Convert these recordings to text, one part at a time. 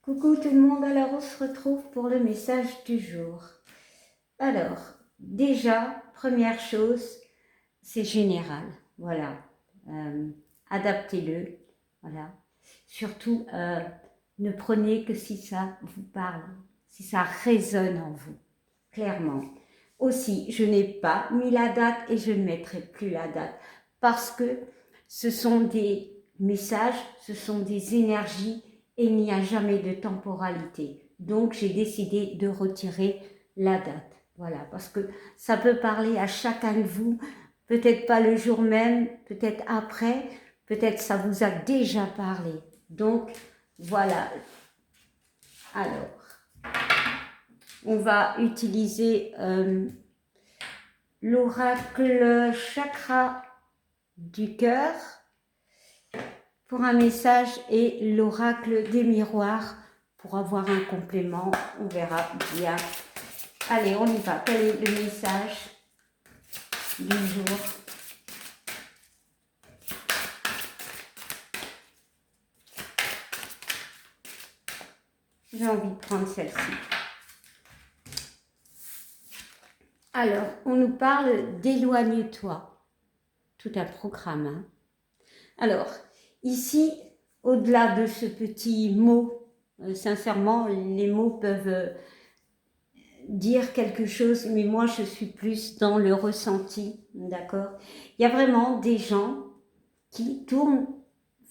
Coucou tout le monde, alors on se retrouve pour le message du jour. Alors, déjà, première chose, c'est général, voilà. Euh, Adaptez-le, voilà. Surtout, ne prenez que si ça vous parle, si ça résonne en vous, clairement. Aussi, je n'ai pas mis la date et je ne mettrai plus la date parce que ce sont des messages, ce sont des énergies et il n'y a jamais de temporalité. Donc, j'ai décidé de retirer la date. Voilà, parce que ça peut parler à chacun de vous, peut-être pas le jour même, peut-être après, peut-être ça vous a déjà parlé. Donc, voilà. Alors, on va utiliser l'oracle chakra du cœur pour un message et l'oracle des miroirs pour avoir un complément. On verra bien. Allez, on y va. Quel est le message du jour? J'ai envie de prendre celle-ci. Alors, on nous parle d'éloigne-toi. Tout un programme. Hein. Alors, ici, au-delà de ce petit mot, sincèrement, les mots peuvent dire quelque chose, mais moi, je suis plus dans le ressenti, d'accord? Il y a vraiment des gens qui tournent,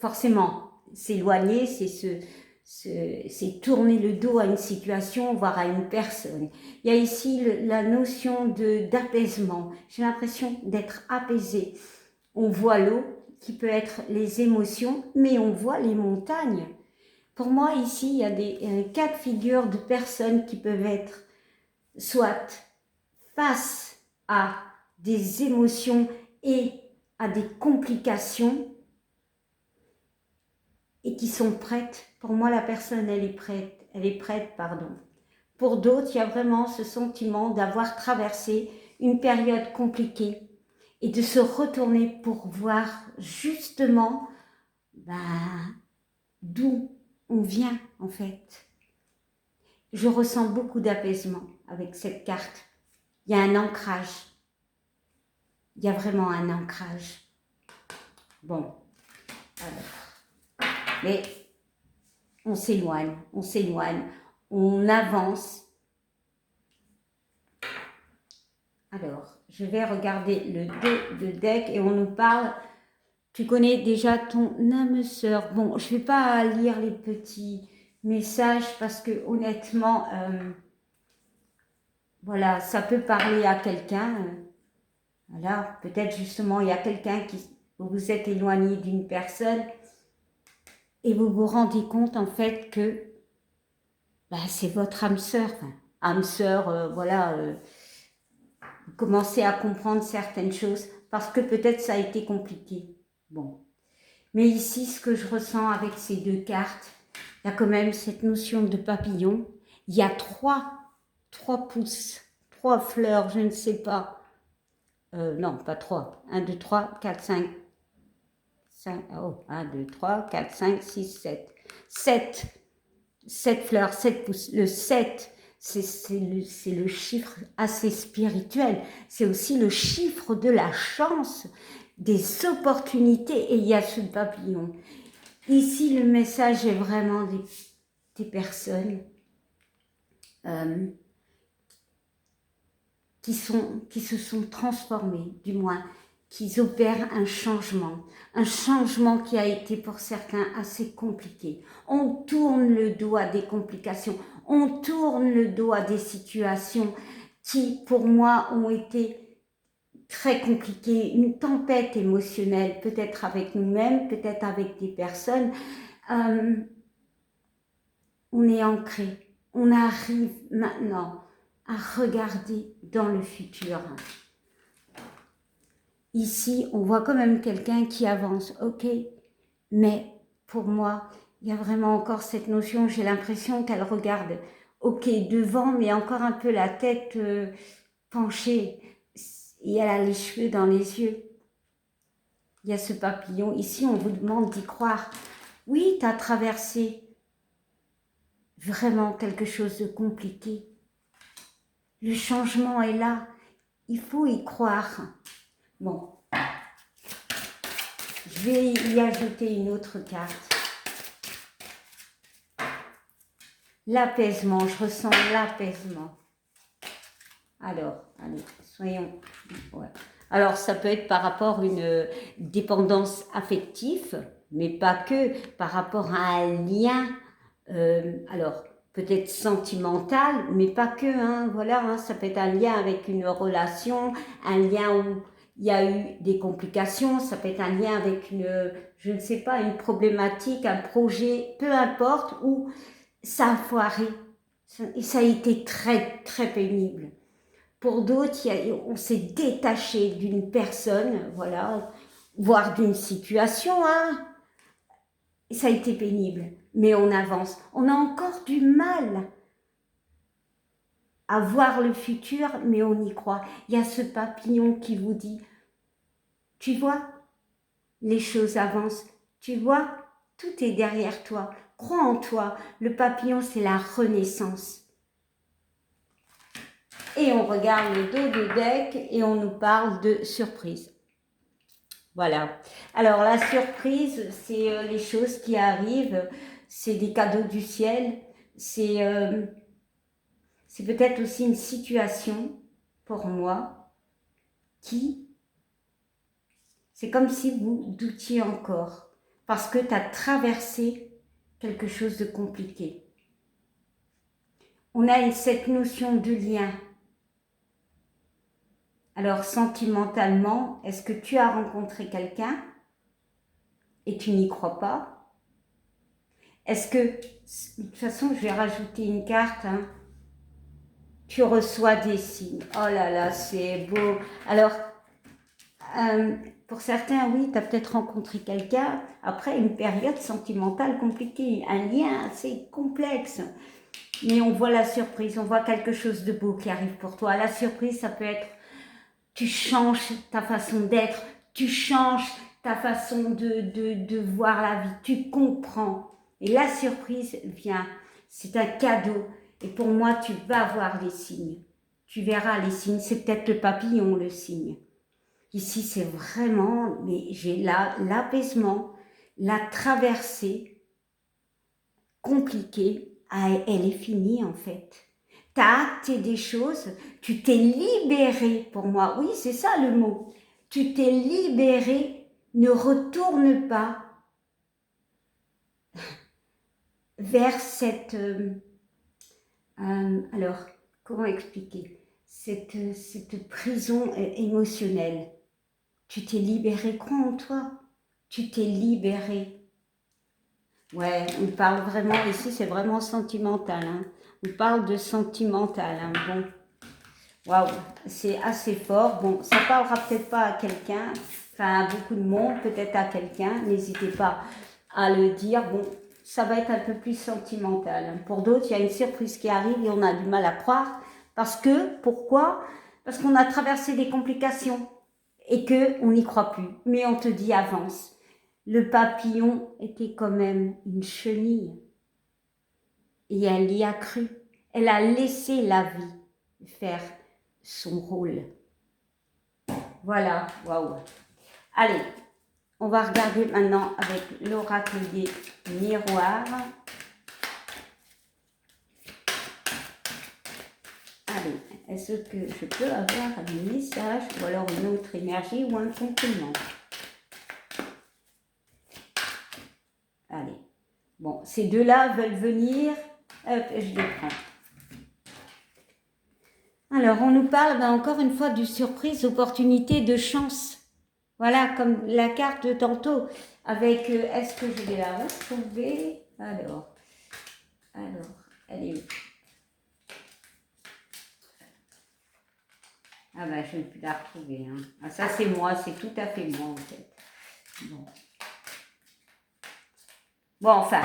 forcément, s'éloigner, c'est tourner le dos à une situation, voire à une personne. Il y a ici la notion d'apaisement. J'ai l'impression d'être apaisée. On voit l'eau, qui peut être les émotions, mais on voit les montagnes. Pour moi, ici, il y a des cas de figure de personnes qui peuvent être soit face à des émotions et à des complications et qui sont prêtes. Pour moi, la personne, elle est prête, pardon. Pour d'autres, il y a vraiment ce sentiment d'avoir traversé une période compliquée et de se retourner pour voir justement d'où on vient en fait. Je ressens beaucoup d'apaisement avec cette carte. Il y a un ancrage. Il y a vraiment un ancrage. Bon, alors. Mais on s'éloigne, on avance. Alors, je vais regarder le 2 de deck et on nous parle. Tu connais déjà ton âme sœur. Bon, je ne vais pas lire les petits messages parce que honnêtement, voilà, ça peut parler à quelqu'un. Voilà, peut-être justement, il y a quelqu'un qui vous vous êtes éloigné d'une personne et vous vous rendez compte en fait que c'est votre âme sœur. Enfin, âme sœur, voilà, vous commencez à comprendre certaines choses parce que peut-être ça a été compliqué. Bon. Mais ici, ce que je ressens avec ces deux cartes, il y a quand même cette notion de papillon. Il y a trois pouces, trois fleurs, je ne sais pas. Non, pas trois. 1, 2, 3, 4, 5. 5 oh, 1, 2, 3, 4, 5, 6, 7. 7 fleurs, 7 pouces. Le 7, c'est le chiffre assez spirituel. C'est aussi le chiffre de la chance, des opportunités. Et il y a ce papillon. Ici, le message est vraiment des personnes qui se sont transformées, du moins, qui opèrent un changement qui a été pour certains assez compliqué. On tourne le dos à des complications, on tourne le dos à des situations qui, pour moi, ont été très compliquées, une tempête émotionnelle, peut-être avec nous-mêmes, peut-être avec des personnes. On est ancré, on arrive maintenant à regarder dans le futur. Ici, on voit quand même quelqu'un qui avance, ok, mais pour moi, il y a vraiment encore cette notion, j'ai l'impression qu'elle regarde, ok, devant, mais encore un peu la tête penchée, et elle a les cheveux dans les yeux. Il y a ce papillon, ici on vous demande d'y croire. Oui, tu as traversé vraiment quelque chose de compliqué. Le changement est là. Il faut y croire. Bon. Je vais y ajouter une autre carte. L'apaisement, je ressens l'apaisement. Alors, allez, soyons... Ouais. Alors, ça peut être par rapport à une dépendance affective, mais pas que, par rapport à un lien, alors peut-être sentimental, mais pas que, hein, voilà, hein, ça peut être un lien avec une relation, un lien où il y a eu des complications, ça peut être un lien avec une, je ne sais pas, une problématique, un projet, peu importe, où ça a foiré, et ça a été très, très pénible. Pour d'autres, on s'est détaché d'une personne, voilà, voire d'une situation, hein. Et ça a été pénible, mais on avance. On a encore du mal à voir le futur, mais on y croit. Il y a ce papillon qui vous dit, tu vois, les choses avancent, tu vois, tout est derrière toi, crois en toi. Le papillon, c'est la renaissance. Et on regarde le dos du deck et on nous parle de surprise. Voilà. Alors la surprise, c'est les choses qui arrivent, c'est des cadeaux du ciel, c'est peut-être aussi une situation pour moi qui, c'est comme si vous doutiez encore, parce que tu as traversé quelque chose de compliqué. On a cette notion de lien. Alors sentimentalement, est-ce que tu as rencontré quelqu'un et tu n'y crois pas? Est-ce que, de toute façon, je vais rajouter une carte, hein. Tu reçois des signes. Oh là là, c'est beau. Alors, pour certains, oui, tu as peut-être rencontré quelqu'un après une période sentimentale compliquée, un lien assez complexe. Mais on voit la surprise, on voit quelque chose de beau qui arrive pour toi. La surprise, ça peut être, tu changes ta façon d'être, tu changes ta façon de voir la vie, tu comprends. Et la surprise vient, c'est un cadeau. Et pour moi, tu vas voir les signes. Tu verras les signes, c'est peut-être le papillon le signe. Ici, c'est vraiment, mais j'ai l'apaisement, la traversée compliquée, elle est finie en fait. Tu as acté des choses, tu t'es libéré pour moi. Oui, c'est ça le mot. Tu t'es libéré, ne retourne pas vers cette... alors, comment expliquer cette prison émotionnelle. Tu t'es libéré, crois en toi. Tu t'es libéré. Ouais, on parle vraiment, ici c'est vraiment sentimental. Hein. On parle de sentimental. Hein. Bon, waouh, c'est assez fort. Bon, ça parlera peut-être pas à quelqu'un, enfin à beaucoup de monde, peut-être à quelqu'un. N'hésitez pas à le dire. Bon, ça va être un peu plus sentimental. Hein. Pour d'autres, il y a une surprise qui arrive et on a du mal à croire. Parce que, pourquoi? Parce qu'on a traversé des complications et qu'on n'y croit plus. Mais on te dit avance. Le papillon était quand même une chenille. Et elle y a cru. Elle a laissé la vie faire son rôle. Voilà, waouh. Allez, on va regarder maintenant avec l'oracle des miroirs. Allez, est-ce que je peux avoir un message ou alors une autre énergie ou un compliment? Allez, bon, ces deux-là veulent venir. Hop, je les prends. Alors, on nous parle encore une fois de surprise, opportunité, de chance. Voilà, comme la carte de tantôt. Avec, est-ce que je vais la retrouver? Alors, elle est où? Ah ben, je ne peux la retrouver. Hein. Ah, ça, c'est moi, c'est tout à fait moi, en fait. Bon. Bon, enfin,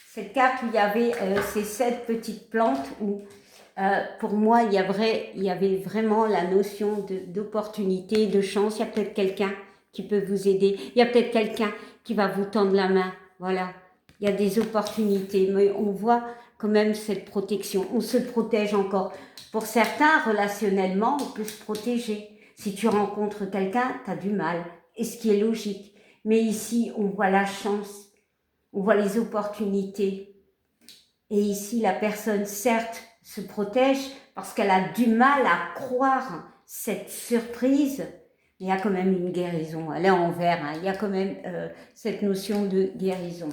cette carte où il y avait ces 7 petites plantes où, pour moi, il y avait vraiment la notion d'opportunité, de chance. Il y a peut-être quelqu'un qui peut vous aider. Il y a peut-être quelqu'un qui va vous tendre la main. Voilà, il y a des opportunités. Mais on voit quand même cette protection. On se protège encore. Pour certains, relationnellement, on peut se protéger. Si tu rencontres quelqu'un, tu as du mal. Et ce qui est logique. Mais ici, on voit la chance, on voit les opportunités. Et ici, la personne, certes, se protège parce qu'elle a du mal à croire cette surprise. Mais il y a quand même une guérison. Elle est en vert. Hein. Il y a quand même cette notion de guérison.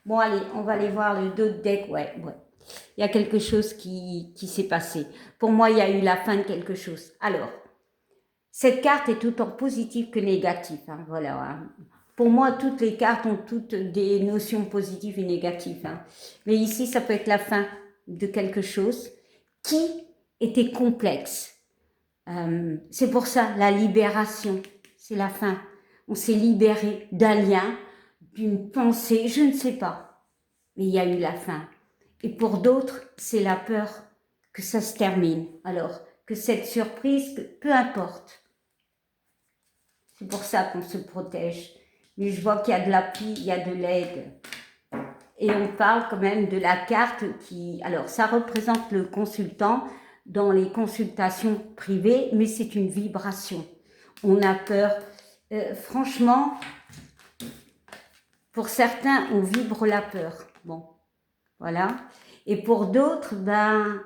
Bon, allez, on va aller voir le dos de deck. Ouais. Il y a quelque chose qui s'est passé. Pour moi, il y a eu la fin de quelque chose. Alors, cette carte est autant positive que négative. Hein, voilà. Hein. Pour moi, toutes les cartes ont toutes des notions positives et négatives. Hein. Mais ici, ça peut être la fin de quelque chose qui était complexe. C'est pour ça, la libération, c'est la fin. On s'est libéré d'un lien, d'une pensée, je ne sais pas. Mais il y a eu la fin. Et pour d'autres, c'est la peur que ça se termine. Alors, que cette surprise, peu importe. C'est pour ça qu'on se protège. Mais je vois qu'il y a de l'appui, il y a de l'aide. Et on parle quand même de la carte qui... Alors, ça représente le consultant dans les consultations privées, mais c'est une vibration. On a peur. Franchement, pour certains, on vibre la peur. Bon, voilà. Et pour d'autres, ben,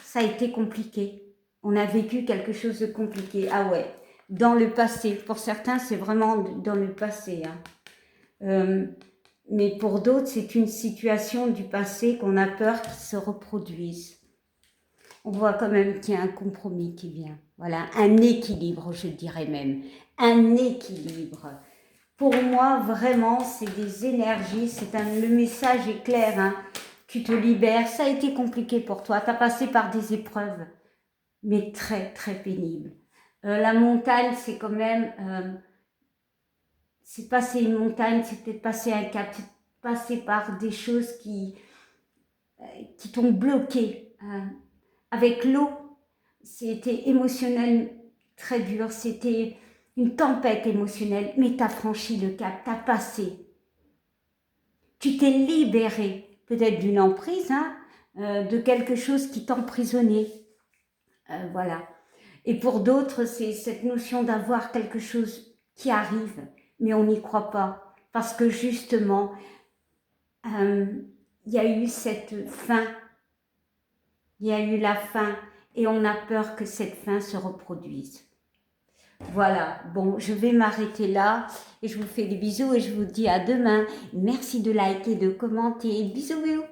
ça a été compliqué. On a vécu quelque chose de compliqué. Ah ouais, dans le passé. Pour certains, c'est vraiment dans le passé. Hein. Mais pour d'autres, c'est une situation du passé qu'on a peur qu'il se reproduise. On voit quand même qu'il y a un compromis qui vient. Voilà, un équilibre, je dirais même. Un équilibre. Pour moi, vraiment, c'est des énergies. Le message est clair. Hein. Tu te libères. Ça a été compliqué pour toi. Tu as passé par des épreuves, mais très, très pénibles. La montagne, c'est quand même... c'est passer une montagne, c'est peut-être passer un cap, c'est passer par des choses qui t'ont bloqué. Avec l'eau, c'était émotionnel très dur, c'était une tempête émotionnelle, mais tu as franchi le cap, tu as passé. Tu t'es libéré, peut-être d'une emprise, hein, de quelque chose qui t'emprisonnait. Voilà. Et pour d'autres, c'est cette notion d'avoir quelque chose qui arrive, mais on n'y croit pas. Parce que justement, il y a eu cette fin, il y a eu la fin, et on a peur que cette fin se reproduise. Voilà, bon, je vais m'arrêter là, et je vous fais des bisous, et je vous dis à demain. Merci de liker, de commenter, bisous, bisous.